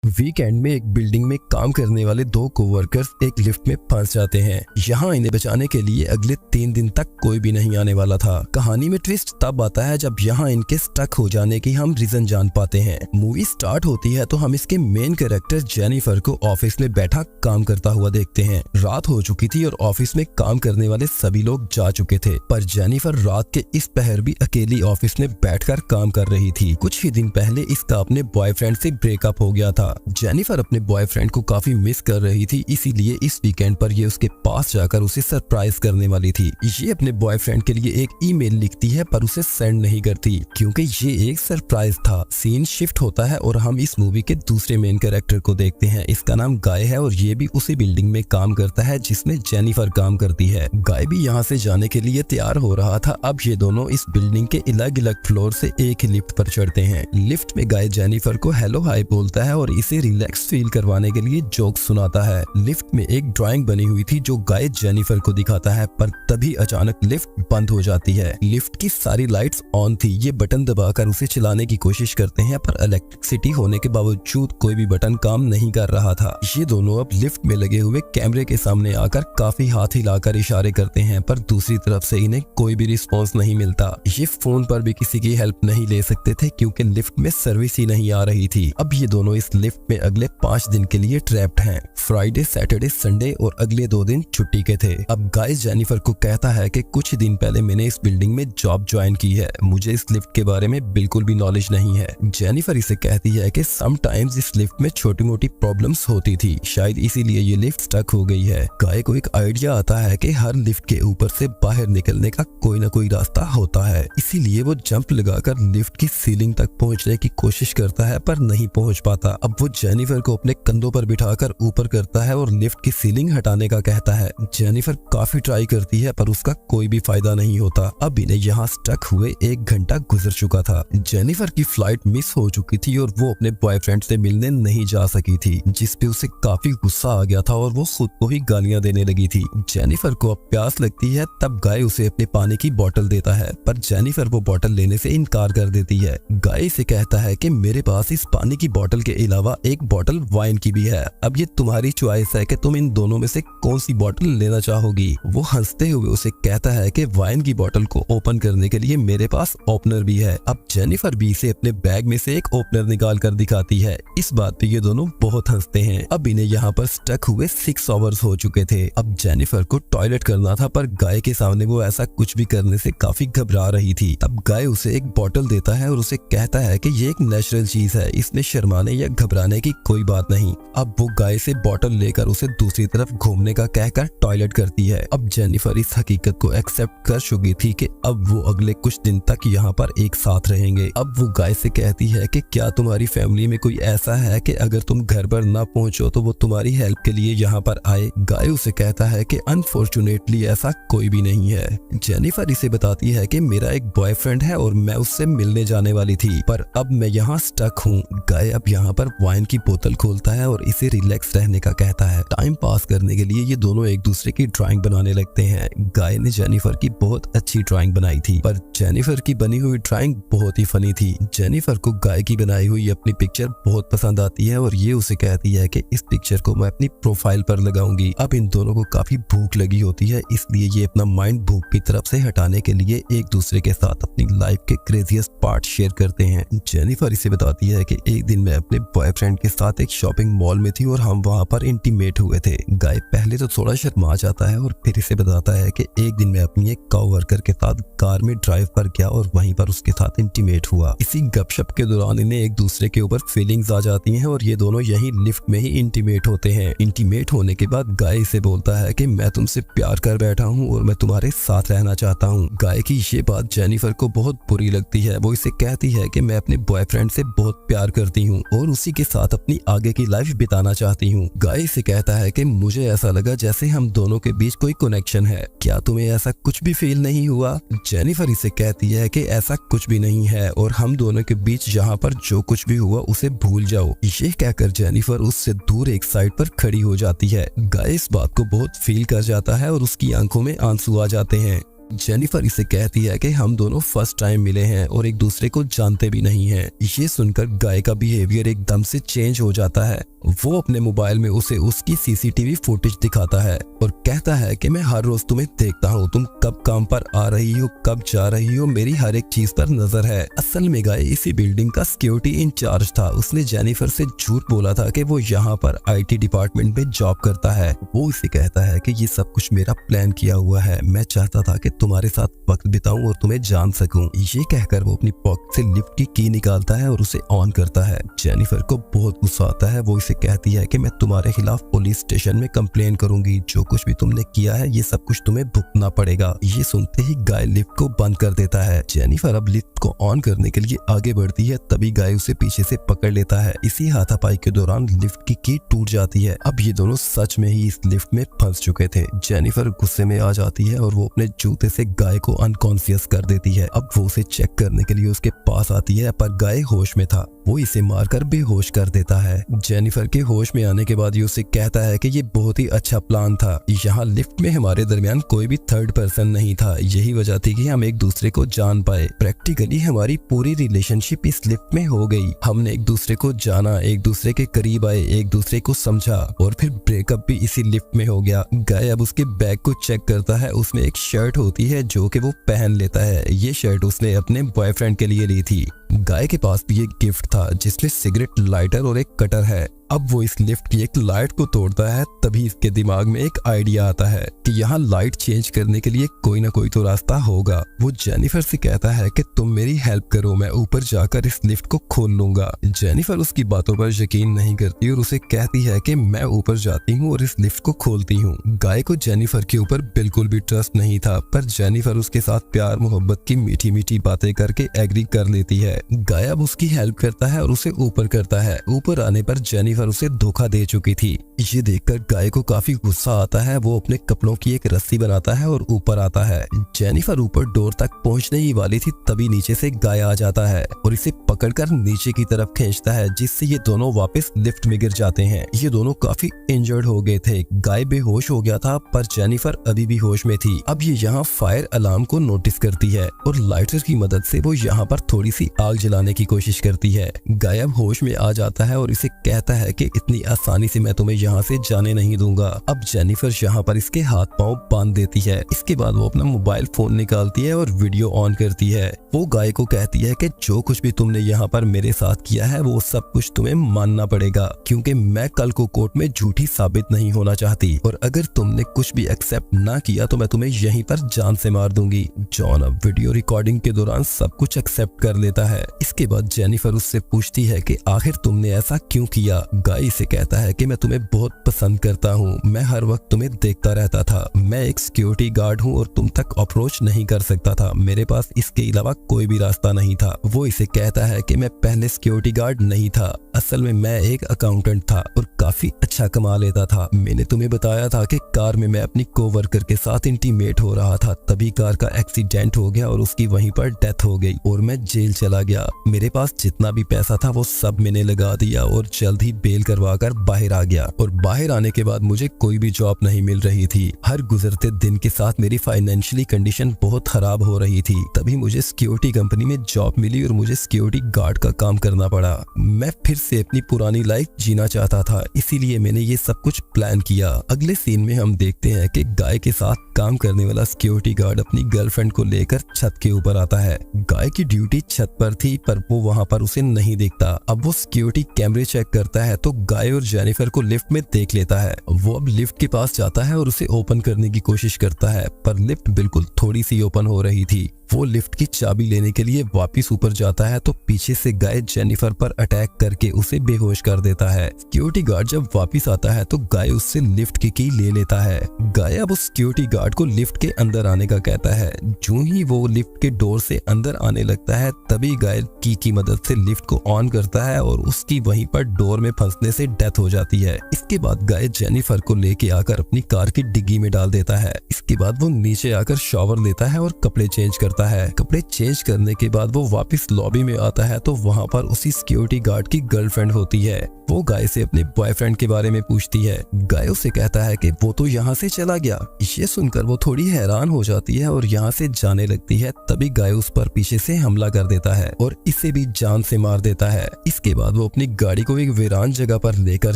Weekend में एक building में काम करने वाले दो कोवर्कर्स एक लिफ्ट में फंस जाते हैं। यहाँ इन्हें बचाने के लिए अगले 3 दिन तक कोई भी नहीं आने वाला था। कहानी में ट्विस्ट तब आता है जब यहाँ इनके स्टक हो जाने की हम रीजन जान पाते हैं। मूवी स्टार्ट होती है तो हम इसके मेन कैरेक्टर जेनिफर को ऑफिस में बैठा काम करता हुआ देखते हैं। रात हो चुकी थी और ऑफिस में काम करने वाले सभी लोग जा चुके थे, पर जेनिफर रात के इस पहर भी अकेली ऑफिस में बैठकर काम कर रही थी। कुछ ही दिन पहले इसका अपने बॉयफ्रेंड से ब्रेकअप हो गया था। जेनिफर अपने बॉयफ्रेंड को काफी मिस कर रही थी, इसीलिए इस वीकेंड पर ये उसके पास जाकर उसे सरप्राइज करने वाली थी। ये अपने बॉयफ्रेंड के लिए एक ईमेल लिखती है पर उसे सेंड नहीं करती क्योंकि ये एक सरप्राइज था। सीन शिफ्ट होता है और हम इस मूवी के दूसरे मेन कैरेक्टर को देखते हैं। इसका नाम गाय है और ये भी उसी बिल्डिंग में काम करता है जिसमें जेनिफर काम करती है। गाय भी यहाँ से जाने के लिए तैयार हो रहा था। अब ये दोनों इस बिल्डिंग के अलग अलग फ्लोर से एक ही लिफ्ट पर चढ़ते हैं। लिफ्ट में गाय जेनिफर को हेलो हाय बोलता है और इसे रिलैक्स फील करवाने के लिए जोक सुनाता है। लिफ्ट में एक ड्राइंग बनी हुई थी जो गाय जेनिफर को दिखाता है, पर तभी अचानक लिफ्ट बंद हो जाती है। लिफ्ट की सारी लाइट्स ऑन थी। ये बटन दबाकर उसे चलाने की कोशिश करते हैं पर इलेक्ट्रिसिटी होने के बावजूद कोई भी बटन काम नहीं कर रहा था। ये दोनों अब लिफ्ट में लगे हुए कैमरे के सामने आकर काफी हाथ हिलाकर इशारे करते हैं, पर दूसरी तरफ से इन्हें कोई भी रिस्पॉन्स नहीं मिलता। ये फोन पर भी किसी की हेल्प नहीं ले सकते थे क्योंकि लिफ्ट में सर्विस ही नहीं आ रही थी। अब ये दोनों इस लिफ्ट में अगले 5 दिन के लिए ट्रैप्ड हैं। फ्राइडे, सैटरडे, संडे और अगले 2 दिन छुट्टी के थे। अब गाय जेनिफर को कहता है कि कुछ दिन पहले मैंने इस बिल्डिंग में जॉब ज्वाइन की है, मुझे इस लिफ्ट के बारे में बिल्कुल भी नॉलेज नहीं है। जेनिफर इसे कहती है कि समटाइम्स इस लिफ्ट में छोटी मोटी प्रॉब्लम्स होती थी, शायद इसीलिए ये लिफ्ट स्टक हो गई है। गाय को एक आइडिया आता है कि हर लिफ्ट के ऊपर से बाहर निकलने का कोई ना कोई रास्ता होता है, इसीलिए वो जंप लगाकर लिफ्ट की सीलिंग तक पहुंचने की कोशिश करता है पर नहीं पहुंच पाता। अब वो जेनिफर को अपने कंधों पर बिठाकर ऊपर करता है और लिफ्ट की सीलिंग हटाने का कहता है। जेनिफर काफी ट्राई करती है पर उसका कोई भी फायदा नहीं होता। अब इन्हें यहाँ स्टक हुए 1 घंटा गुजर चुका था। जेनिफर की फ्लाइट मिस हो चुकी थी और वो अपने बॉयफ्रेंड से मिलने नहीं जा सकी थी, जिसपे उसे काफी गुस्सा आ गया था और वो खुद को ही गालियां देने लगी थी। जेनिफर को अब प्यास लगती है, तब गाय उसे अपने पानी की बोतल देता है, पर जेनिफर वो बोतल लेने से इनकार कर देती है। गाय से कहता है कि मेरे पास इस पानी की बोतल के अलावा एक बोतल वाइन की भी है, अब ये तुम्हारी चॉइस है कि तुम इन दोनों में से कौन सी बोतल लेना चाहोगी। वो हंसते हुए उसे कहता है कि वाइन की बोतल को ओपन करने के लिए मेरे पास ओपनर भी है। अब जेनिफर भी इसे अपने बैग में से एक ओपनर निकाल कर दिखाती है। इस बात पे ये दोनों बहुत हंसते हैं। अब इन्हें यहाँ पर स्टक हुए 6 आवर्स हो चुके थे। अब जेनिफर को टॉयलेट करना था पर गाय के सामने वो ऐसा कुछ भी करने से काफी घबरा रही थी। तब गाय उसे एक बोतल देता है और उसे कहता है कि ये एक नेचुरल चीज है, इसमें शर्माने या घबराने की कोई बात नहीं। अब वो गाय से बोतल लेकर उसे दूसरी तरफ घूमने का कहकर टॉयलेट करती है। अब जेनिफर इस हकीकत को एक्सेप्ट कर चुकी थी कि अब वो अगले कुछ दिन तक यहाँ पर एक साथ रहेंगे। अब वो गाय से कहती है कि क्या तुम्हारी फैमिली में कोई ऐसा है कि अगर तुम घर पर ना पहुंचो तो वो तुम्हारी हेल्प के लिए यहाँ पर आए। गाय उसे कहता है कि अनफॉर्चुनेटली ऐसा कोई भी नहीं है। जेनिफर इसे बताती है कि मेरा एक बॉयफ्रेंड है और मैं उससे मिलने जाने वाली थी, पर अब मैं यहाँ स्टक हूँ। गाय अब यहाँ पर वाइन की बोतल खोलता है और इसे रिलैक्स रहने का कहता है। टाइम पास करने के लिए ये दोनों एक दूसरे की ड्राइंग बनाने लगते हैं। गाय ने जेनिफर की बहुत अच्छी ड्राइंग बनाई थी, पर जेनिफर की बनी हुई ड्राइंग बहुत ही फनी थी। जेनिफर को गाय की बनाई हुई अपनी पिक्चर बहुत पसंद आती है और ये उसे कहती है कि इस पिक्चर को मैं अपनी प्रोफाइल पर लगाऊंगी। अब इन दोनों को काफी भूख लगी होती है, इसलिए ये अपना माइंड भूख की तरफ से हटाने के लिए एक दूसरे के साथ अपनी लाइफ के क्रेजीएस्ट पार्ट शेयर करते हैं। जेनिफर इसे बताती है कि एक दिन मैं अपने बॉयफ्रेंड के साथ एक शॉपिंग मॉल में थी और हम वहाँ पर इंटीमेट हुए थे। गाय पहले तो थोड़ा शर्मा जाता है और फिर इसे बताता है कि एक दिन मैं अपनी एक कोवर्कर के साथ कार में ड्राइव पर गया और वहीं पर उसके साथ इंटीमेट हुआ। इसी गपशप के दौरान इन्हें एक दूसरे के ऊपर फीलिंग्स आ जाती हैं और ये दोनों यही लिफ्ट में ही इंटीमेट होते हैं। इंटीमेट होने के बाद गाय इसे बोलता है कि मैं तुमसे प्यार कर बैठा हूँ और मैं तुम्हारे साथ रहना चाहता हूँ। गाय की ये बात जेनिफर को बहुत बुरी लगती है। वो इसे कहती है कि मैं अपने बॉयफ्रेंड से बहुत प्यार करती हूँ और उसी के साथ अपनी आगे की लाइफ बिताना चाहती हूँ। गाय से कहता है कि मुझे ऐसा लगा जैसे हम दोनों के बीच कोई कनेक्शन है, क्या तुम्हें ऐसा कुछ भी फील नहीं हुआ। जेनिफर इसे कहती है कि ऐसा कुछ भी नहीं है और हम दोनों के बीच यहाँ पर जो कुछ भी हुआ उसे भूल जाओ। ये कहकर जेनिफर उससे दूर एक साइड पर खड़ी हो जाती है। गाय इस बात को बहुत फील कर जाता है और उसकी आंखों में आंसू आ जाते हैं। जेनिफर इसे कहती है कि हम दोनों फर्स्ट टाइम मिले हैं और एक दूसरे को जानते भी नहीं हैं। ये सुनकर गाय का बिहेवियर एकदम से चेंज हो जाता है। वो अपने मोबाइल में उसे उसकी सीसीटीवी फुटेज दिखाता है और कहता है कि मैं हर रोज तुम्हें देखता हूँ, तुम कब काम पर आ रही हो, कब जा रही हो, मेरी हर एक चीज पर नजर है। असल में गाय इसी बिल्डिंग का सिक्योरिटी इंचार्ज था। उसने जेनिफर से झूठ बोला था कि वो यहाँ पर IT डिपार्टमेंट में जॉब करता है। वो इसे कहता है कि ये सब कुछ मेरा प्लान किया हुआ है, मैं चाहता था कि तुम्हारे साथ वक्त बिताऊं और तुम्हें जान सकूं। ये कहकर वो अपनी पॉकेट से लिफ्ट की की निकालता है और उसे ऑन करता है। जेनिफर को बहुत गुस्सा आता है। वो इसे कहती है कि मैं तुम्हारे खिलाफ पुलिस स्टेशन में कंप्लेन करूंगी, जो कुछ भी तुमने किया है ये सब कुछ तुम्हें भुगतना पड़ेगा। ये सुनते ही गाय लिफ्ट को बंद कर देता है। जेनिफर अब लिफ्ट को ऑन करने के लिए आगे बढ़ती है, तभी गाय उसे पीछे से पकड़ लेता है। इसी हाथापाई के दौरान लिफ्ट की टूट जाती है। अब ये दोनों सच में ही इस लिफ्ट में फंस चुके थे। जेनिफर गुस्से में आ जाती है और वो अपने जूते से गाय को अनकॉन्शियस कर देती है। अब वो उसे चेक करने के लिए उसके पास आती है, पर गाय होश में था। वो इसे मारकर बेहोश कर देता है। जेनिफर के होश में आने के बाद ये उसे कहता है कि ये बहुत ही अच्छा प्लान था। यहाँ लिफ्ट में हमारे दरमियान कोई भी थर्ड पर्सन नहीं था, यही वजह थी कि हम एक दूसरे को जान पाए। प्रैक्टिकली हमारी पूरी रिलेशनशिप इस लिफ्ट में हो गई। हमने एक दूसरे को जाना, एक दूसरे के करीब आए, एक दूसरे को समझा और फिर ब्रेकअप भी इसी लिफ्ट में हो गया। गाय अब उसके बैग को चेक करता है। उसमें एक शर्ट होती है जो कि वो पहन लेता है। ये शर्ट उसने अपने बॉयफ्रेंड के लिए ली थी। गाय के पास भी एक गिफ्ट था जिसमें सिगरेट लाइटर और एक कटर है। अब वो इस लिफ्ट की एक लाइट को तोड़ता है, तभी इसके दिमाग में एक आइडिया आता है कि यहाँ लाइट चेंज करने के लिए कोई ना कोई तो रास्ता होगा। वो जेनिफर से कहता है कि तुम मेरी हेल्प करो, मैं ऊपर जाकर इस लिफ्ट को खोल लूंगा। जेनिफर उसकी बातों पर यकीन नहीं करती और उसे कहती है कि मैं ऊपर जाती हूँ और इस लिफ्ट को खोलती हूँ। गाय को जेनिफर के ऊपर बिल्कुल भी ट्रस्ट नहीं था, पर जेनिफर उसके साथ प्यार मोहब्बत की मीठी मीठी बातें करके एग्री कर लेती है। गाय अब उसकी हेल्प करता है और उसे ऊपर करता है। ऊपर आने पर जेनिफर उसे धोखा दे चुकी थी। ये देखकर गाय को काफी गुस्सा आता है। वो अपने कपड़ों की एक रस्सी बनाता है और ऊपर आता है। जेनिफर ऊपर डोर तक पहुंचने ही वाली थी, तभी नीचे से गाय आ जाता है और इसे पकड़कर नीचे की तरफ खींचता है, जिससे ये दोनों वापस लिफ्ट में गिर जाते हैं। ये दोनों काफी इंजर्ड हो गए थे। गाय बेहोश हो गया था, पर जेनिफर अभी भी होश में थी। अब ये यहाँ फायर अलार्म को नोटिस करती है और लाइटर की मदद से वो यहाँ पर थोड़ी सी आग जलाने की कोशिश करती है। गाय अब होश में आ जाता है और इसे कहता है कि इतनी आसानी से मैं तुम्हें यहाँ से जाने नहीं दूंगा। अब जेनिफर यहाँ पर इसके हाथ पांव बांध देती है। इसके बाद वो अपना मोबाइल फोन निकालती है और वीडियो ऑन करती है। वो गाय को कहती है कि जो कुछ भी तुमने यहाँ पर मेरे साथ किया है वो सब कुछ तुम्हें मानना पड़ेगा, क्योंकि मैं कल को कोर्ट में झूठी साबित नहीं होना चाहती, और अगर तुमने कुछ भी एक्सेप्ट ना किया तो मैं तुम्हें यहीं पर जान से मार दूंगी। जॉन अब वीडियो रिकॉर्डिंग के दौरान सब कुछ एक्सेप्ट कर लेता है। इसके बाद जेनिफर उससे पूछती है कि आखिर तुमने ऐसा क्यों किया। गाय से कहता है कि मैं तुम्हें बहुत पसंद करता हूँ, मैं हर वक्त तुम्हें देखता रहता था। मैं एक सिक्योरिटी गार्ड हूँ और तुम तक अप्रोच नहीं कर सकता था, मेरे पास इसके अलावा कोई भी रास्ता नहीं था। वो इसे कहता है कि मैं पहले सिक्योरिटी गार्ड नहीं था, असल में मैं एक अकाउंटेंट था और काफी अच्छा कमा लेता था। मैंने तुम्हें बताया था कि कार में मैं अपनी कोवर्कर के साथ इंटीमेट हो रहा था, तभी कार का एक्सीडेंट हो गया और उसकी वहीं पर डेथ हो गई और मैं जेल चला गया। मेरे पास जितना भी पैसा था वो सब मैंने लगा दिया और जल्द ही बेल करवा कर बाहर आ गया। और बाहर आने के बाद मुझे कोई भी जॉब नहीं मिल रही थी। हर गुजरते दिन के साथ मेरी फाइनेंशियली कंडीशन बहुत खराब हो रही थी। तभी मुझे सिक्योरिटी कंपनी में जॉब मिली और मुझे सिक्योरिटी गार्ड का काम करना पड़ा। मैं फिर से अपनी पुरानी लाइफ जीना चाहता था, इसीलिए मैंने ये सब कुछ प्लान किया। अगले सीन में हम देखते हैं कि गाय के साथ काम करने वाला सिक्योरिटी गार्ड अपनी गर्लफ्रेंड को लेकर छत के ऊपर आता है। गाय की ड्यूटी छत पर थी, पर वो वहाँ पर उसे नहीं देखता। अब वो सिक्योरिटी कैमरे चेक करता है तो गाय और जेनिफर को लिफ्ट में देख लेता है। वो अब लिफ्ट के पास जाता है और उसे ओपन करने की कोशिश करता है, पर लिफ्ट बिल्कुल थोड़ी सी ओपन हो रही थी। वो लिफ्ट की चाबी लेने के लिए वापस ऊपर जाता है तो पीछे से गाय जेनिफर पर अटैक करके उसे बेहोश कर देता है। सिक्योरिटी गार्ड जब वापस आता है तो गाय उससे लिफ्ट की ले लेता है। गाय अब उस सिक्योरिटी गार्ड को लिफ्ट के अंदर आने का कहता है। जो ही वो लिफ्ट के डोर से अंदर आने लगता है, तभी गाय की मदद से लिफ्ट को ऑन करता है और उसकी वहीं पर डोर में फंसने से डेथ हो जाती है। इसके बाद गाय जेनिफर को लेके आकर अपनी कार की डिग्गी में डाल देता है। इसके बाद वो नीचे आकर शॉवर लेता है और कपड़े चेंज करता करता है। कपड़े चेंज करने के बाद वो वापस लॉबी में आता है तो वहाँ पर उसी सिक्योरिटी गार्ड की गर्लफ्रेंड होती है। वो गाय से अपने बॉयफ्रेंड के बारे में पूछती है। गाय उसे कहता है कि वो तो यहाँ से चला गया। ये सुनकर वो थोड़ी हैरान हो जाती है और यहाँ से जाने लगती है। तभी गाय उस पर पीछे से हमला कर देता है और इसे भी जान से मार देता है। इसके बाद वो अपनी गाड़ी को एक वीरान जगह पर लेकर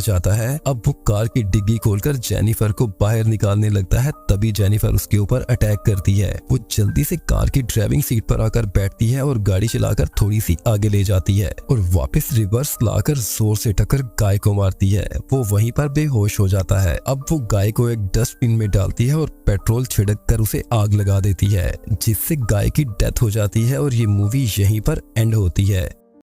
जाता है। अब वो कार की डिग्गी खोलकर जेनिफर को बाहर निकालने लगता है। तभी जेनिफर उसके ऊपर अटैक करती है। वो जल्दी से कार की ड्राइविंग सीट पर आकर बैठती है और गाड़ी चलाकर थोड़ी सी आगे ले जाती है और वापस रिवर्स लाकर जोर से टक्कर गाय को मारती है। वो वहीं पर बेहोश हो जाता है। अब वो गाय को एक डस्टबिन में डालती है और पेट्रोल छिड़क कर उसे आग लगा देती है, जिससे गाय की डेथ हो जाती है और ये मूवी यहीं पर एंड होती है।